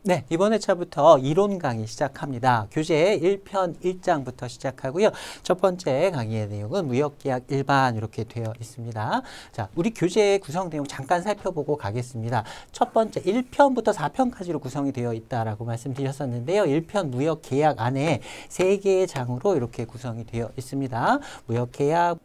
네, 이번 회차부터 이론 강의 시작합니다. 교재 1편 1장부터 시작하고요. 첫 번째 강의의 내용은 무역계약 일반 이렇게 되어 있습니다. 자, 우리 교재의 구성 내용 잠깐 살펴보고 가겠습니다. 첫 번째 1편부터 4편까지로 구성이 되어 있다라고 말씀드렸었는데요. 1편 무역계약 안에 3개의 장으로 이렇게 구성이 되어 있습니다. 무역계약,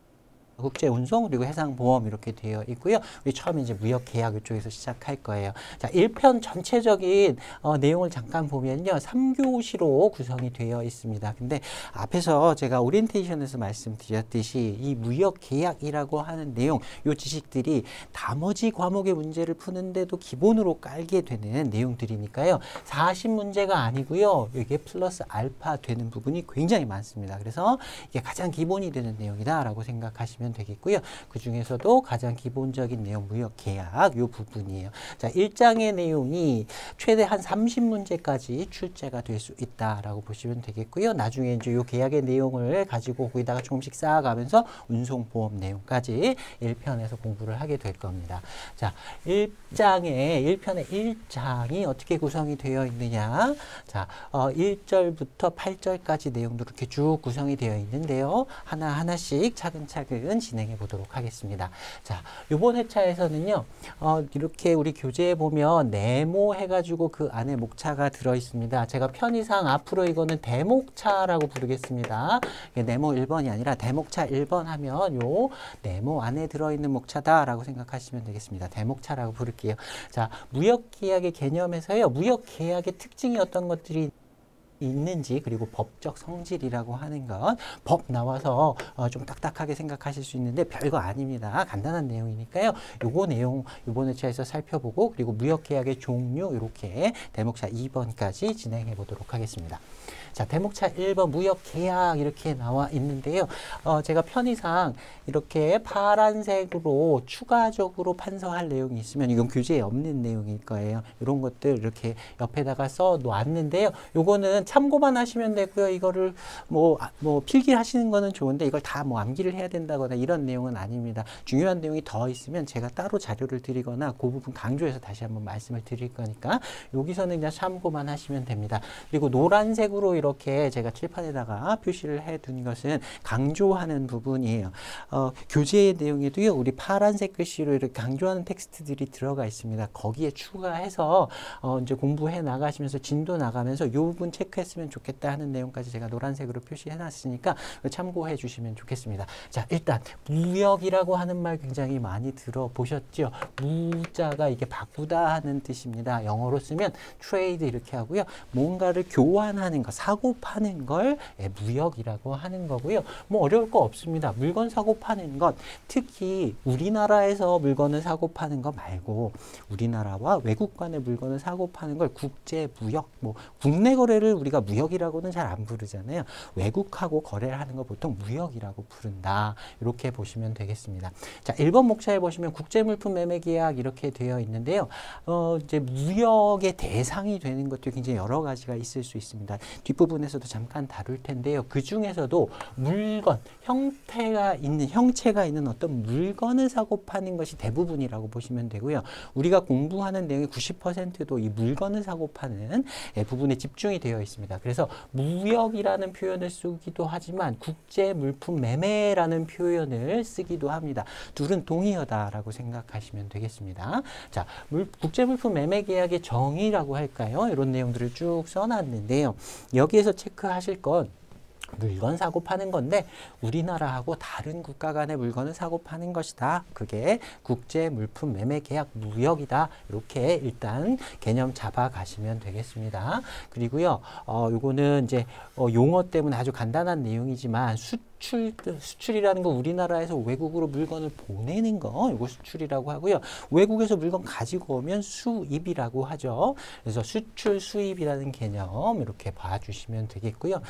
국제운송 그리고 해상보험 이렇게 되어 있고요. 우리 처음에 이제 무역계약 이쪽에서 시작할 거예요. 자, 1편 전체적인 내용을 잠깐 보면요. 3교시로 구성이 되어 있습니다. 근데 앞에서 제가 오리엔테이션에서 말씀드렸듯이 이 무역계약이라고 하는 내용, 이 지식들이 나머지 과목의 문제를 푸는데도 기본으로 깔게 되는 내용들이니까요. 40문제가 아니고요. 이게 플러스 알파 되는 부분이 굉장히 많습니다. 그래서 이게 가장 기본이 되는 내용이다라고 생각하시면 되겠고요. 그 중에서도 가장 기본적인 내용 무역계약 요 부분이에요. 자, 1장의 내용이 최대 한 30문제까지 출제가 될 수 있다라고 보시면 되겠고요. 나중에 이제 요 계약의 내용을 가지고 거기다가 조금씩 쌓아가면서 운송보험 내용까지 1편에서 공부를 하게 될 겁니다. 자, 1편의 1장이 어떻게 구성이 되어 있느냐. 자, 1절부터 8절까지 내용도 이렇게 쭉 구성이 되어 있는데요. 하나하나씩 차근차근 진행해 보도록 하겠습니다. 자, 이번 회차에서는요, 이렇게 우리 교재에 보면 네모 해가지고 그 안에 목차가 들어 있습니다. 제가 편의상 앞으로 이거는 대목차라고 부르겠습니다. 네모 1번이 아니라 대목차 1번 하면 요 네모 안에 들어있는 목차다라고 생각하시면 되겠습니다. 대목차라고 부를게요. 자, 무역계약의 개념에서요, 무역계약의 특징이 어떤 것들이 있는지, 그리고 법적 성질이라고 하는 것, 법 나와서 좀 딱딱하게 생각하실 수 있는데 별거 아닙니다. 간단한 내용이니까요. 요거 내용 이번 회차에서 살펴보고, 그리고 무역계약의 종류 이렇게 대목차 2번까지 진행해 보도록 하겠습니다. 자, 대목차 1번 무역계약 이렇게 나와 있는데요. 제가 편의상 이렇게 파란색으로 추가적으로 판서할 내용이 있으면 이건 교재에 없는 내용일 거예요. 이런 것들 이렇게 옆에다가 써 놓았는데요. 요거는 참고만 하시면 되고요. 이거를 뭐 필기하시는 거는 좋은데 이걸 다 뭐 암기를 해야 된다거나 이런 내용은 아닙니다. 중요한 내용이 더 있으면 제가 따로 자료를 드리거나 그 부분 강조해서 다시 한번 말씀을 드릴 거니까 여기서는 그냥 참고만 하시면 됩니다. 그리고 노란색으로 이렇게 제가 칠판에다가 표시를 해둔 것은 강조하는 부분이에요. 교재의 내용에도요, 우리 파란색 글씨로 이렇게 강조하는 텍스트들이 들어가 있습니다. 거기에 추가해서 이제 공부해 나가시면서 진도 나가면서 이 부분 체크했으면 좋겠다 하는 내용까지 제가 노란색으로 표시해 놨으니까 참고해 주시면 좋겠습니다. 자, 일단 무역이라고 하는 말 굉장히 많이 들어보셨죠? 무자가 이게 바꾸다 하는 뜻입니다. 영어로 쓰면 trade 이렇게 하고요. 뭔가를 교환하는 거, 사고 파는 걸 무역이라고 하는 거고요. 뭐 어려울 거 없습니다. 물건 사고 파는 것, 특히 우리나라에서 물건을 사고 파는 거 말고 우리나라와 외국 간의 물건을 사고 파는 걸 국제 무역, 뭐 국내 거래를 우리가 무역이라고는 잘 안 부르잖아요. 외국하고 거래를 하는 거 보통 무역이라고 부른다. 이렇게 보시면 되겠습니다. 자, 1번 목차에 보시면 국제물품 매매 계약 이렇게 되어 있는데요. 이제 무역의 대상이 되는 것도 굉장히 여러 가지가 있을 수 있습니다. 뒷부분에서도 잠깐 다룰 텐데요. 그 중에서도 물건, 형체가 있는 어떤 물건을 사고 파는 것이 대부분이라고 보시면 되고요. 우리가 공부하는 내용의 90%도 이 물건을 사고 파는 부분에 집중이 되어 있습니다. 그래서 무역이라는 표현을 쓰기도 하지만 국제 물품 매매라는 표현을 쓰기도 합니다. 둘은 동의어다라고 생각하시면 되겠습니다. 자, 국제 물품 매매 계약의 정의라고 할까요? 이런 내용들을 쭉 써놨는데요. 여기에서 체크하실 건 물건 사고 파는 건데 우리나라하고 다른 국가 간의 물건을 사고 파는 것이다. 그게 국제 물품 매매 계약 무역이다. 이렇게 일단 개념 잡아가시면 되겠습니다. 그리고요, 요거는 이제 용어 때문에 아주 간단한 내용이지만 수출이라는 거 우리나라에서 외국으로 물건을 보내는 거, 이거 수출이라고 하고요. 외국에서 물건 가지고 오면 수입이라고 하죠. 그래서 수출, 수입이라는 개념 이렇게 봐주시면 되겠고요.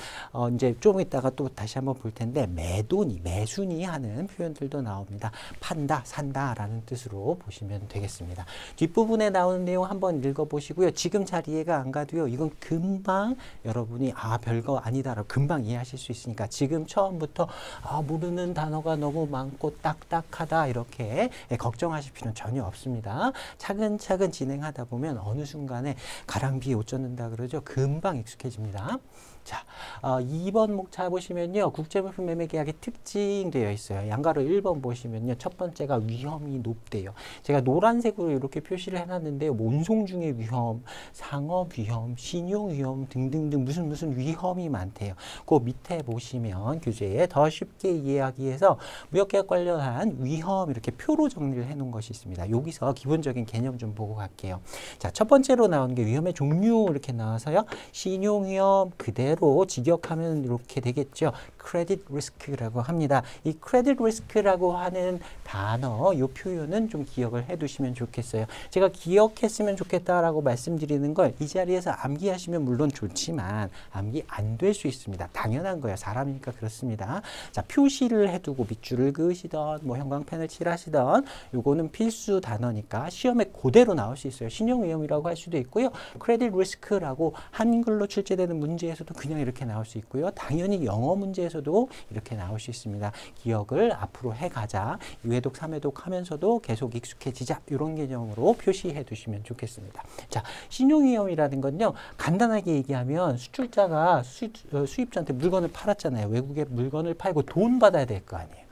이제 좀 이따가 또 다시 한번 볼 텐데 매도니, 매수니 하는 표현들도 나옵니다. 판다, 산다라는 뜻으로 보시면 되겠습니다. 뒷부분에 나오는 내용 한번 읽어보시고요. 지금 잘 이해가 안 가도요. 이건 금방 여러분이 별거 아니다라고 금방 이해하실 수 있으니까 지금 처음부터 그래서 모르는 단어가 너무 많고 딱딱하다 이렇게 걱정하실 필요는 전혀 없습니다. 차근차근 진행하다 보면 어느 순간에 가랑비에 옷 젖는다 그러죠. 금방 익숙해집니다. 자, 2번 목차 보시면요. 국제물품 매매 계약의 특징 되어 있어요. 양가로 1번 보시면요. 첫 번째가 위험이 높대요. 제가 노란색으로 이렇게 표시를 해놨는데요. 몬송 중의 위험, 상업 위험, 신용 위험 등등등 무슨 위험이 많대요. 그 밑에 보시면 교재에 더 쉽게 이해하기 위해서 무역계약 관련한 위험 이렇게 표로 정리를 해놓은 것이 있습니다. 여기서 기본적인 개념 좀 보고 갈게요. 자, 첫 번째로 나오는 게 위험의 종류 이렇게 나와서요. 신용 위험 그대로 직역하면 이렇게 되겠죠. 크레딧 리스크라고 합니다. 이 크레딧 리스크라고 하는 단어, 이 표현은 좀 기억을 해두시면 좋겠어요. 제가 기억했으면 좋겠다라고 말씀드리는 걸 이 자리에서 암기하시면 물론 좋지만 암기 안 될 수 있습니다. 당연한 거예요. 사람이니까 그렇습니다. 자, 표시를 해두고 밑줄을 그으시던 뭐 형광펜을 칠하시던 요거는 필수 단어니까 시험에 그대로 나올 수 있어요. 신용위험이라고 할 수도 있고요. 크레딧 리스크라고 한글로 출제되는 문제에서도 그냥 이렇게 나올 수 있고요. 당연히 영어 문제에서도 이렇게 나올 수 있습니다. 기억을 앞으로 해가자. 2회독, 3회독 하면서도 계속 익숙해지자. 이런 개념으로 표시해 두시면 좋겠습니다. 자, 신용위험이라는 건요. 간단하게 얘기하면 수출자가 수입자한테 물건을 팔았잖아요. 외국에 물건을 팔고 돈 받아야 될 거 아니에요.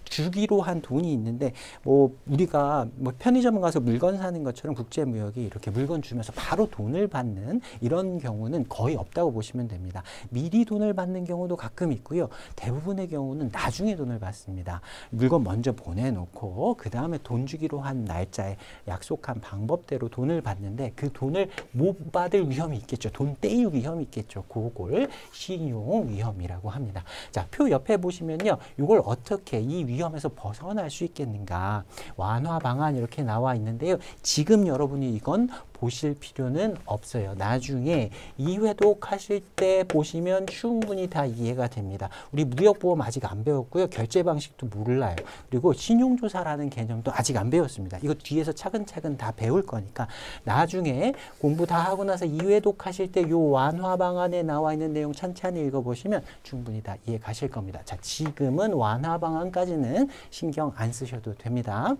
주기로 한 돈이 있는데 뭐 우리가 뭐 편의점 가서 물건 사는 것처럼 국제무역이 이렇게 물건 주면서 바로 돈을 받는 이런 경우는 거의 없다고 보시면 됩니다. 미리 돈을 받는 경우도 가끔 있고요. 대부분의 경우는 나중에 돈을 받습니다. 물건 먼저 보내놓고 그 다음에 돈 주기로 한 날짜에 약속한 방법대로 돈을 받는데 그 돈을 못 받을 위험이 있겠죠. 돈 떼일 위험이 있겠죠. 그걸 신용위험이라고 합니다. 자, 표 옆에 보시면요. 이걸 어떻게 이 위험에서 벗어날 수 있겠는가. 완화 방안 이렇게 나와 있는데요. 지금 여러분이 이건 보실 필요는 없어요. 나중에 2회독 하실 때 보시면 충분히 다 이해가 됩니다. 우리 무역보험 아직 안 배웠고요. 결제 방식도 몰라요. 그리고 신용조사라는 개념도 아직 안 배웠습니다. 이거 뒤에서 차근차근 다 배울 거니까 나중에 공부 다 하고 나서 2회독 하실 때 요 완화 방안에 나와 있는 내용 찬찬히 읽어보시면 충분히 다 이해 가실 겁니다. 자, 지금은 완화 방안까지는 신경 안 쓰셔도 됩니다.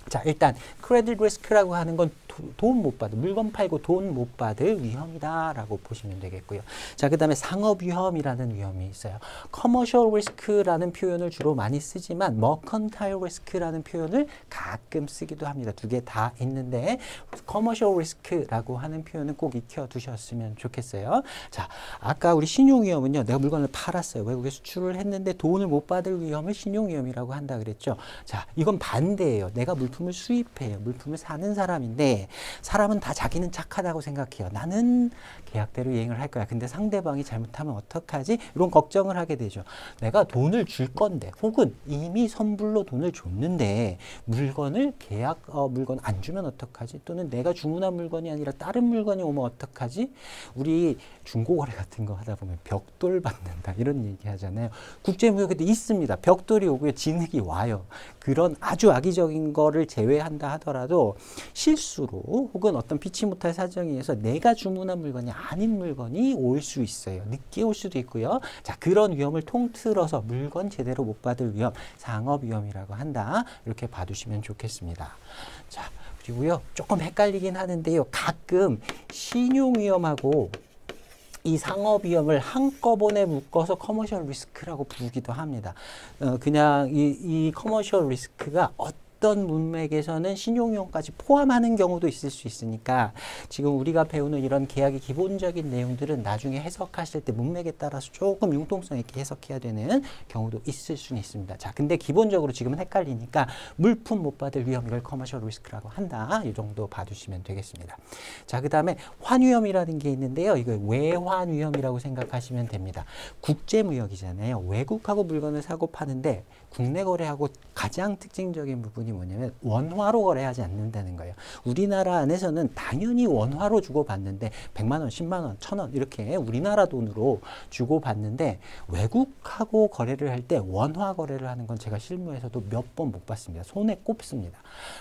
자, 일단 크레딧 리스크라고 하는 건 돈 못 받을, 물건 팔고 돈 못 받을 위험이다라고 보시면 되겠고요. 자, 그 다음에 상업 위험이라는 위험이 있어요. 커머셜 리스크라는 표현을 주로 많이 쓰지만 머컨타일 리스크라는 표현을 가끔 쓰기도 합니다. 두 개 다 있는데 커머셜 리스크라고 하는 표현은 꼭 익혀두셨으면 좋겠어요. 자, 아까 우리 신용위험은요. 내가 물건을 팔았어요. 외국에 수출을 했는데 돈을 못 받을 위험을 신용위험이라고 한다 그랬죠. 자, 이건 반대예요. 내가 물품을 수입해요. 물품을 사는 사람인데 사람은 다 자기는 착하다고 생각해요. 나는 계약대로 이행을 할 거야. 근데 상대방이 잘못하면 어떡하지? 이런 걱정을 하게 되죠. 내가 돈을 줄 건데 혹은 이미 선불로 돈을 줬는데 물건을 물건 안 주면 어떡하지? 또는 내가 주문한 물건이 아니라 다른 물건이 오면 어떡하지? 우리 중고거래 같은 거 하다 보면 벽돌 받는다 이런 얘기 하잖아요. 국제무역에도 있습니다. 벽돌이 오고요. 진흙이 와요. 그런 아주 악의적인 거를 제외한다 하더라도 실수로 혹은 어떤 피치 못할 사정에 의해서 내가 주문한 물건이 아닌 물건이 올 수 있어요. 늦게 올 수도 있고요. 자, 그런 위험을 통틀어서 물건 제대로 못 받을 위험, 상업 위험이라고 한다. 이렇게 봐두시면 좋겠습니다. 자, 그리고요. 조금 헷갈리긴 하는데요. 가끔 신용 위험하고 이 상업 위험을 한꺼번에 묶어서 커머셜 리스크라고 부르기도 합니다. 그냥 이 커머셜 리스크가 어떤 문맥에서는 신용위험까지 포함하는 경우도 있을 수 있으니까 지금 우리가 배우는 이런 계약의 기본적인 내용들은 나중에 해석하실 때 문맥에 따라서 조금 융통성 있게 해석해야 되는 경우도 있을 수는 있습니다. 자, 근데 기본적으로 지금은 헷갈리니까 물품 못 받을 위험, 이걸 커머셜 리스크라고 한다. 이 정도 봐두시면 되겠습니다. 자, 그 다음에 환위험이라는 게 있는데요. 이거 외환위험이라고 생각하시면 됩니다. 국제무역이잖아요. 외국하고 물건을 사고 파는데 국내 거래하고 가장 특징적인 부분이 조건이 뭐냐면 원화로 거래하지 않는다는 거예요. 우리나라 안에서는 당연히 원화로 주고받는데 100만 원, 10만 원, 1,000원 이렇게 우리나라 돈으로 주고받는데 외국하고 거래를 할 때 원화 거래를 하는 건 제가 실무에서도 몇 번 못 봤습니다. 손에 꼽습니다.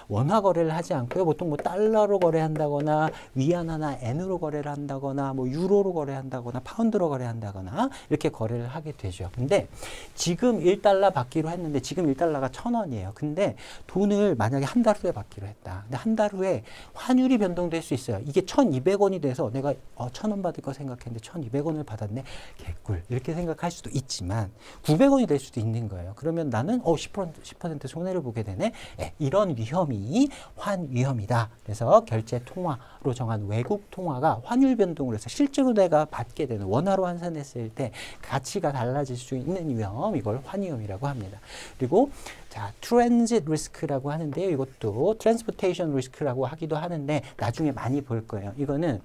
원화 거래를 하지 않고요. 보통 뭐 달러로 거래한다거나 위안화나 엔으로 거래를 한다거나 뭐 유로로 거래한다거나 파운드로 거래한다거나 이렇게 거래를 하게 되죠. 근데 지금 1달러 받기로 했는데 지금 1달러가 1,000원이에요. 근데 돈을 만약에 한 달 후에 받기로 했다. 근데 한 달 후에 환율이 변동될 수 있어요. 이게 1,200원이 돼서 내가 1,000원 받을 거 생각했는데 1,200원을 받았네. 개꿀. 이렇게 생각할 수도 있지만 900원이 될 수도 있는 거예요. 그러면 나는 10% 손해를 보게 되네. 이런 위험이 환위험이다. 그래서 결제 통화로 정한 외국 통화가 환율 변동을 해서 실제로 내가 받게 되는 원화로 환산했을 때 가치가 달라질 수 있는 위험, 이걸 환위험이라고 합니다. 그리고 자, 트랜짓 리스크라고 하는데요. 이것도 트랜스포테이션 리스크라고 하기도 하는데 나중에 많이 볼 거예요. 이거는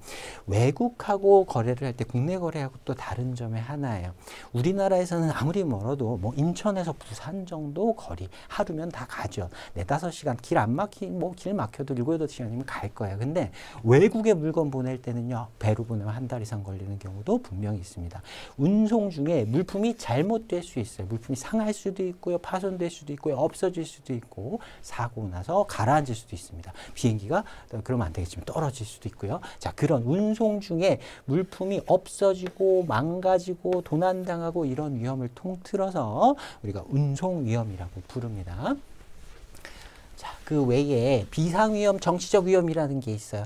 외국하고 거래를 할 때 국내 거래하고 또 다른 점의 하나예요. 우리나라에서는 아무리 멀어도 뭐 인천에서 부산 정도 거리 하루면 다 가죠. 4-5시간 길 안 막히면 길 막혀도 7-8시간이면 갈 거예요. 근데 외국에 물건 보낼 때는요. 배로 보내면 한 달 이상 걸리는 경우도 분명히 있습니다. 운송 중에 물품이 잘못될 수 있어요. 물품이 상할 수도 있고요. 파손될 수도 있고요. 없어질 수도 있고 사고 나서 가라앉을 수도 있습니다. 비행기가 그러면 안 되겠지만 떨어질 수도 있고요. 자, 그런 운송 중에 물품이 없어지고 망가지고 도난당하고 이런 위험을 통틀어서 우리가 운송 위험이라고 부릅니다. 자, 그 외에 비상위험, 정치적 위험이라는 게 있어요.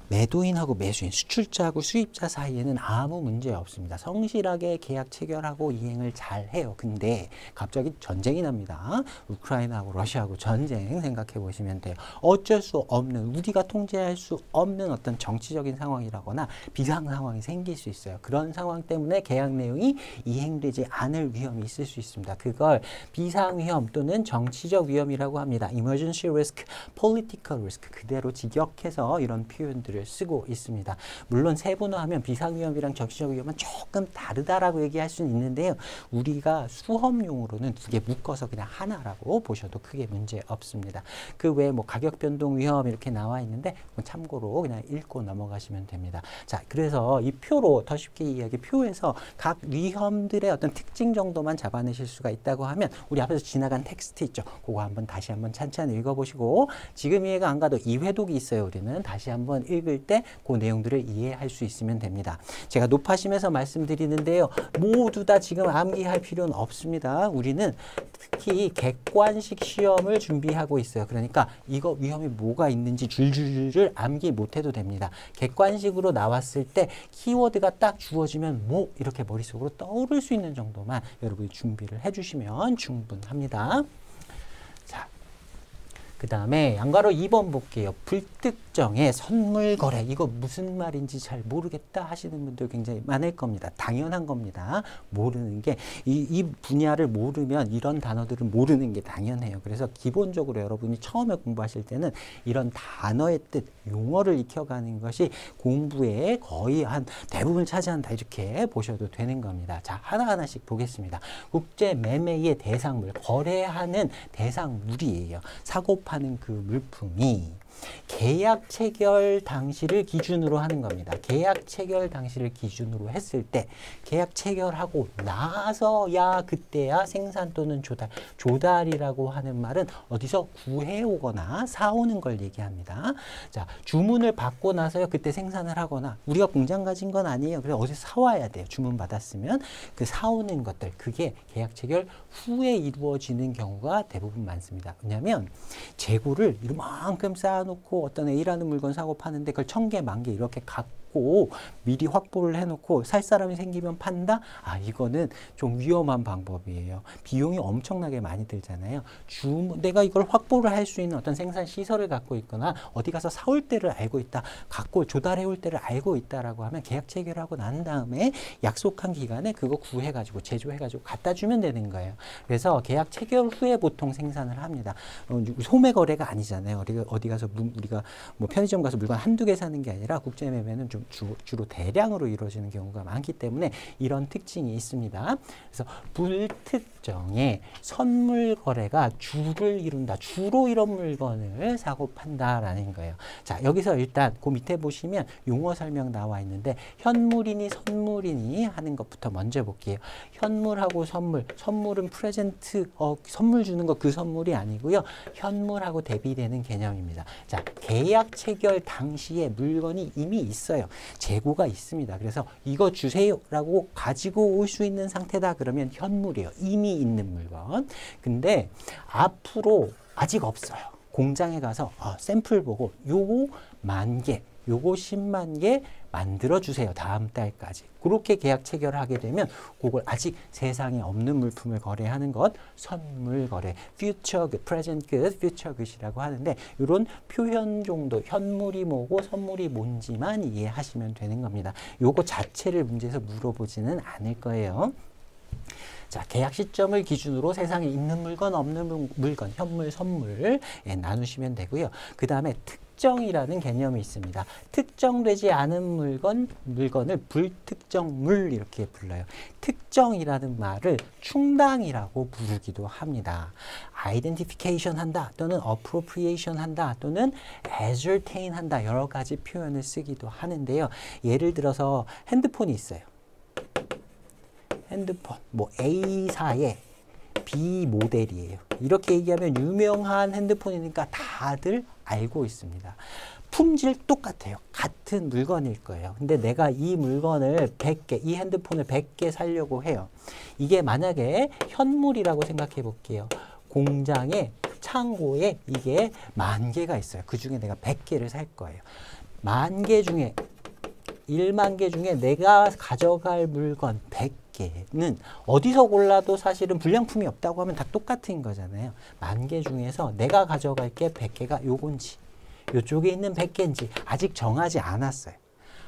매도인하고 매수인, 수출자하고 수입자 사이에는 아무 문제 없습니다. 성실하게 계약 체결하고 이행을 잘 해요. 근데 갑자기 전쟁이 납니다. 우크라이나하고 러시아하고 전쟁 생각해 보시면 돼요. 어쩔 수 없는, 우리가 통제할 수 없는 어떤 정치적인 상황이라거나 비상 상황이 생길 수 있어요. 그런 상황 때문에 계약 내용이 이행되지 않을 위험이 있을 수 있습니다. 그걸 비상 위험 또는 정치적 위험이라고 합니다. Emergency risk, political risk, 그대로 직역해서 이런 표현들을 쓰고 있습니다. 물론 세분화하면 비상위험이랑 정치적 위험은 조금 다르다라고 얘기할 수는 있는데요. 우리가 수험용으로는 두 개 묶어서 그냥 하나라고 보셔도 크게 문제 없습니다. 그 외에 뭐 가격 변동 위험 이렇게 나와 있는데 참고로 그냥 읽고 넘어가시면 됩니다. 자, 그래서 이 표로 더 쉽게 이해하기, 표에서 각 위험들의 어떤 특징 정도만 잡아내실 수가 있다고 하면 우리 앞에서 지나간 텍스트 있죠. 그거 다시 한번 찬찬히 읽어보시고, 지금 이해가 안 가도 2회독이 있어요. 우리는 다시 한번 읽을 때 그 내용들을 이해할 수 있으면 됩니다. 제가 높아심에서 말씀드리는데요. 모두 다 지금 암기할 필요는 없습니다. 우리는 특히 객관식 시험을 준비하고 있어요. 그러니까 이거 위험이 뭐가 있는지 줄줄줄 암기 못해도 됩니다. 객관식으로 나왔을 때 키워드가 딱 주어지면 뭐 이렇게 머릿속으로 떠오를 수 있는 정도만 여러분이 준비를 해주시면 충분합니다. 자, 그 다음에 양가로 2번 볼게요. 불특정의 선물 거래. 이거 무슨 말인지 잘 모르겠다 하시는 분들 굉장히 많을 겁니다. 당연한 겁니다. 모르는 게, 이 분야를 모르면 이런 단어들을 모르는 게 당연해요. 그래서 기본적으로 여러분이 처음에 공부하실 때는 이런 단어의 뜻, 용어를 익혀가는 것이 공부의 거의 한 대부분 차지한다, 이렇게 보셔도 되는 겁니다. 자, 하나하나씩 보겠습니다. 국제 매매의 대상물, 거래하는 대상물이에요. 사고 파는 그 물품이 계약 체결 당시를 기준으로 하는 겁니다. 계약 체결 당시를 기준으로 했을 때 계약 체결하고 나서야 그때야 생산 또는 조달. 조달이라고 하는 말은 어디서 구해오거나 사오는 걸 얘기합니다. 자, 주문을 받고 나서야 그때 생산을 하거나, 우리가 공장 가진 건 아니에요. 그래서 어디서 사와야 돼요. 주문 받았으면 그 사오는 것들, 그게 계약 체결 후에 이루어지는 경우가 대부분 많습니다. 왜냐하면 재고를 이만큼 쌓아놓고 어떤 A라는 물건 사고 파는데 그걸 1,000개, 10,000개 이렇게 갖고 미리 확보를 해놓고 살 사람이 생기면 판다? 아, 이거는 좀 위험한 방법이에요. 비용이 엄청나게 많이 들잖아요. 내가 이걸 확보를 할 수 있는 어떤 생산 시설을 갖고 있거나 어디 가서 사올 때를 알고 있다, 갖고 조달해 올 때를 알고 있다라고 하면 계약 체결하고 난 다음에 약속한 기간에 그거 구해가지고 제조해가지고 갖다 주면 되는 거예요. 그래서 계약 체결 후에 보통 생산을 합니다. 소매 거래가 아니잖아요. 우리가 어디 가서 우리가 뭐 편의점 가서 물건 한두 개 사는 게 아니라 국제 매매는 좀 주로 대량으로 이루어지는 경우가 많기 때문에 이런 특징이 있습니다. 그래서 일정의 선물 거래가 주를 이룬다. 주로 이런 물건을 사고 판다라는 거예요. 자, 여기서 일단 그 밑에 보시면 용어 설명 나와 있는데 현물이니 선물이니 하는 것부터 먼저 볼게요. 현물하고 선물. 선물은 프레젠트, 선물 주는 거 그 선물이 아니고요. 현물하고 대비되는 개념입니다. 자, 계약 체결 당시에 물건이 이미 있어요. 재고가 있습니다. 그래서 이거 주세요라고 가지고 올 수 있는 상태다. 그러면 현물이에요. 이미 있는 물건. 근데 앞으로 아직 없어요. 공장에 가서 샘플 보고 요거 10,000개, 요거 100,000 개 만들어 주세요. 다음 달까지. 그렇게 계약 체결을 하게 되면 그걸 아직 세상에 없는 물품을 거래하는 것 선물 거래, future good, present good, future good이라고 하는데 이런 표현 정도 현물이 뭐고 선물이 뭔지만 이해하시면 되는 겁니다. 요거 자체를 문제에서 물어보지는 않을 거예요. 자, 계약 시점을 기준으로 세상에 있는 물건, 없는 물건, 현물, 선물 나누시면 되고요. 그 다음에 특정이라는 개념이 있습니다. 특정되지 않은 물건을 불특정물 이렇게 불러요. 특정이라는 말을 충당이라고 부르기도 합니다. identification 한다 또는 appropriation 한다 또는 ascertain 한다 여러 가지 표현을 쓰기도 하는데요. 예를 들어서 핸드폰이 있어요. 핸드폰 뭐 A사의 B 모델이에요. 이렇게 얘기하면 유명한 핸드폰이니까 다들 알고 있습니다. 품질 똑같아요. 같은 물건일 거예요. 근데 내가 이 물건을 100개, 이 핸드폰을 100개 사려고 해요. 이게 만약에 현물이라고 생각해 볼게요. 공장에 창고에 이게 10,000개가 있어요. 그 중에 내가 100개를 살 거예요. 10,000개 중에 10,000개 중에 내가 가져갈 물건 100개는 어디서 골라도 사실은 불량품이 없다고 하면 다 똑같은 거잖아요. 10,000개 중에서 내가 가져갈 게 100개가 요건지 요쪽에 있는 100개인지 아직 정하지 않았어요.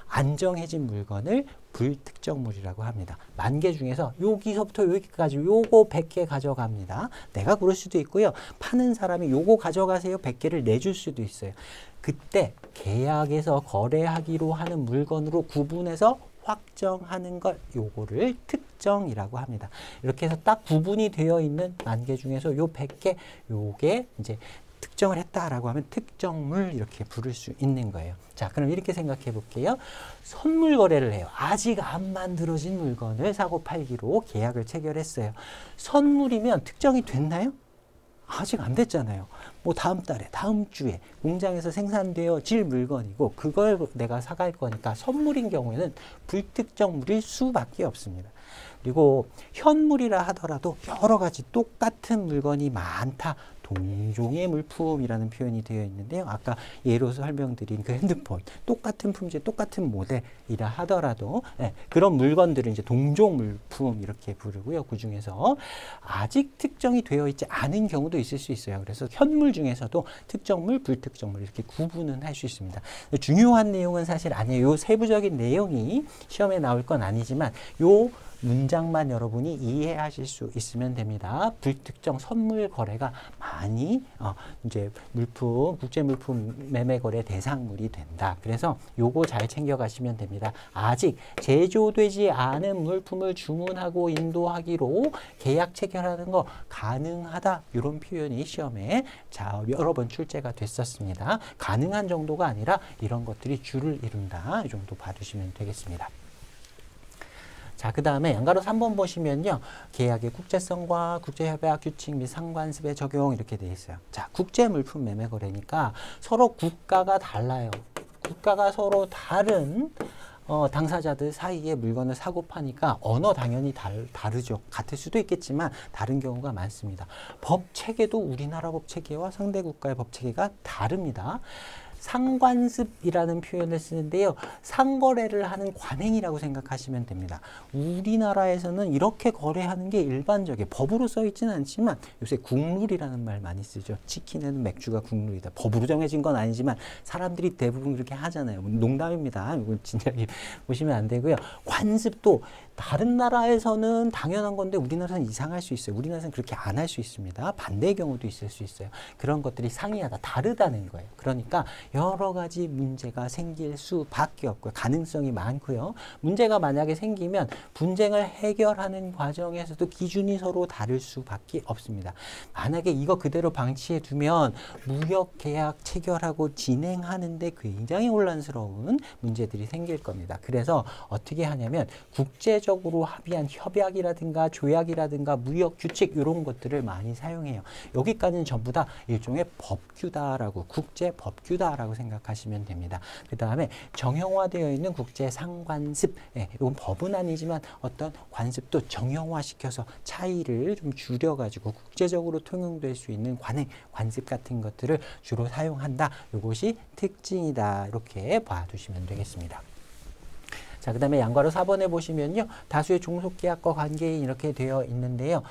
안 정해진 물건을 불특정물이라고 합니다. 10,000개 중에서 여기서부터 여기까지 요거 100개 가져갑니다. 내가 그럴 수도 있고요. 파는 사람이 요거 가져가세요 100개를 내줄 수도 있어요. 그때 계약에서 거래하기로 하는 물건으로 구분해서 확정하는 걸 요거를 특정이라고 합니다. 이렇게 해서 딱 구분이 되어 있는 10,000개 중에서 요 100개 요게 이제 특정을 했다라고 하면 특정물 이렇게 부를 수 있는 거예요. 자, 그럼 이렇게 생각해 볼게요. 선물 거래를 해요. 아직 안 만들어진 물건을 사고 팔기로 계약을 체결했어요. 선물이면 특정이 됐나요? 아직 안 됐잖아요. 뭐 다음 달에, 다음 주에 공장에서 생산되어질 물건이고 그걸 내가 사갈 거니까 선물인 경우에는 불특정물일 수밖에 없습니다. 그리고 현물이라 하더라도 여러 가지 똑같은 물건이 많다. 동종의 물품이라는 표현이 되어 있는데요. 아까 예로 설명드린 그 핸드폰 똑같은 품질, 똑같은 모델이라 하더라도 그런 물건들은 이제 동종 물품 이렇게 부르고요. 그 중에서 아직 특정이 되어 있지 않은 경우도 있을 수 있어요. 그래서 현물 중에서도 특정물, 불특정물 이렇게 구분은 할 수 있습니다. 중요한 내용은 사실 아니에요. 요 세부적인 내용이 시험에 나올 건 아니지만 요 문장만 여러분이 이해하실 수 있으면 됩니다. 불특정 선물 거래가 많이 이제 물품, 국제 물품 매매 거래 대상물이 된다. 그래서 요거 잘 챙겨 가시면 됩니다. 아직 제조되지 않은 물품을 주문하고 인도하기로 계약 체결하는 거 가능하다. 이런 표현이 시험에 여러 번 출제가 됐었습니다. 가능한 정도가 아니라 이런 것들이 주를 이룬다. 이 정도 봐주시면 되겠습니다. 자, 그 다음에 양가로 3번 보시면요. 계약의 국제성과 국제협약 규칙 및 상관습의 적용 이렇게 되어 있어요. 자, 국제 물품 매매 거래니까 서로 국가가 달라요. 국가가 서로 다른 당사자들 사이에 물건을 사고 파니까 언어 당연히 다르죠. 같을 수도 있겠지만 다른 경우가 많습니다. 법 체계도 우리나라 법 체계와 상대 국가의 법 체계가 다릅니다. 상관습이라는 표현을 쓰는데요. 상거래를 하는 관행이라고 생각하시면 됩니다. 우리나라에서는 이렇게 거래하는 게 일반적이에요. 법으로 써 있지는 않지만 요새 국룰이라는 말 많이 쓰죠. 치킨에는 맥주가 국룰이다. 법으로 정해진 건 아니지만 사람들이 대부분 그렇게 하잖아요. 농담입니다. 이건 진짜 보시면 안 되고요. 관습도 다른 나라에서는 당연한 건데 우리나라에서는 이상할 수 있어요. 우리나라에서는 그렇게 안 할 수 있습니다. 반대의 경우도 있을 수 있어요. 그런 것들이 상이하다, 다르다는 거예요. 그러니까 여러 가지 문제가 생길 수밖에 없고요. 가능성이 많고요. 문제가 만약에 생기면 분쟁을 해결하는 과정에서도 기준이 서로 다를 수밖에 없습니다. 만약에 이거 그대로 방치해 두면 무역 계약 체결하고 진행하는데 굉장히 혼란스러운 문제들이 생길 겁니다. 그래서 어떻게 하냐면 국제적으로 합의한 협약이라든가 조약이라든가 무역 규칙 이런 것들을 많이 사용해요. 여기까지는 전부 다 일종의 법규다라고, 국제 법규다라고 생각하시면 됩니다. 그 다음에 정형화되어 있는 국제 상관습, 이건 법은 아니지만 어떤 관습도 정형화시켜서 차이를 좀 줄여가지고 국제적으로 통용될 수 있는 관행, 관습 같은 것들을 주로 사용한다. 이것이 특징이다. 이렇게 봐두시면 되겠습니다. 자, 그 다음에 양괄호 4번에 보시면요. 다수의 종속계약과 관계인 이렇게 되어 있는데요.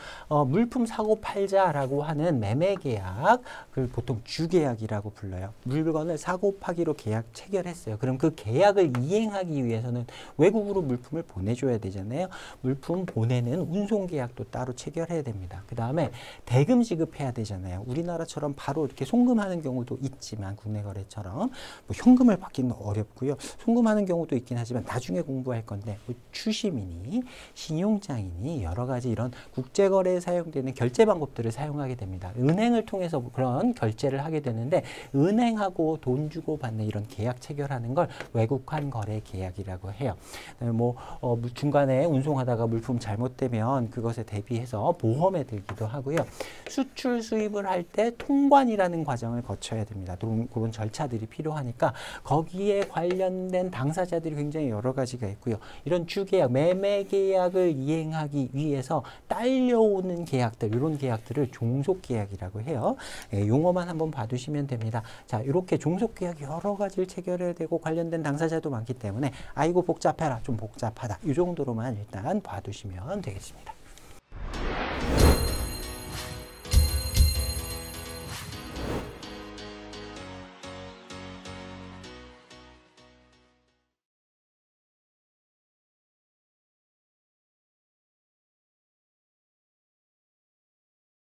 물품 사고 팔자라고 하는 매매계약을 보통 주계약이라고 불러요. 물건을 사고 파기로 계약 체결했어요. 그럼 그 계약을 이행하기 위해서는 외국으로 물품을 보내줘야 되잖아요. 물품 보내는 운송계약도 따로 체결해야 됩니다. 그 다음에 대금 지급해야 되잖아요. 우리나라처럼 바로 이렇게 송금하는 경우도 있지만 국내 거래처럼 뭐 현금을 받기는 어렵고요. 송금하는 경우도 있긴 하지만 나중에 공부할 건데 뭐 추심이니 신용장이니 여러 가지 이런 국제거래에 사용되는 결제 방법들을 사용하게 됩니다. 은행을 통해서 그런 결제를 하게 되는데 은행하고 돈 주고 받는 이런 계약 체결하는 걸 외국환 거래 계약이라고 해요. 뭐 중간에 운송하다가 물품 잘못되면 그것에 대비해서 보험에 들기도 하고요. 수출 수입을 할 때 통관이라는 과정을 거쳐야 됩니다. 그런 절차들이 필요하니까 거기에 관련된 당사자들이 굉장히 여러 가지가 있고요. 이런 주계약, 매매계약을 이행하기 위해서 딸려오는 계약들, 이런 계약들을 종속계약이라고 해요. 용어만 한번 봐두시면 됩니다. 자, 이렇게 종속계약 여러 가지를 체결해야 되고 관련된 당사자도 많기 때문에 아이고 복잡해라, 좀 복잡하다. 이 정도로만 일단 봐두시면 되겠습니다.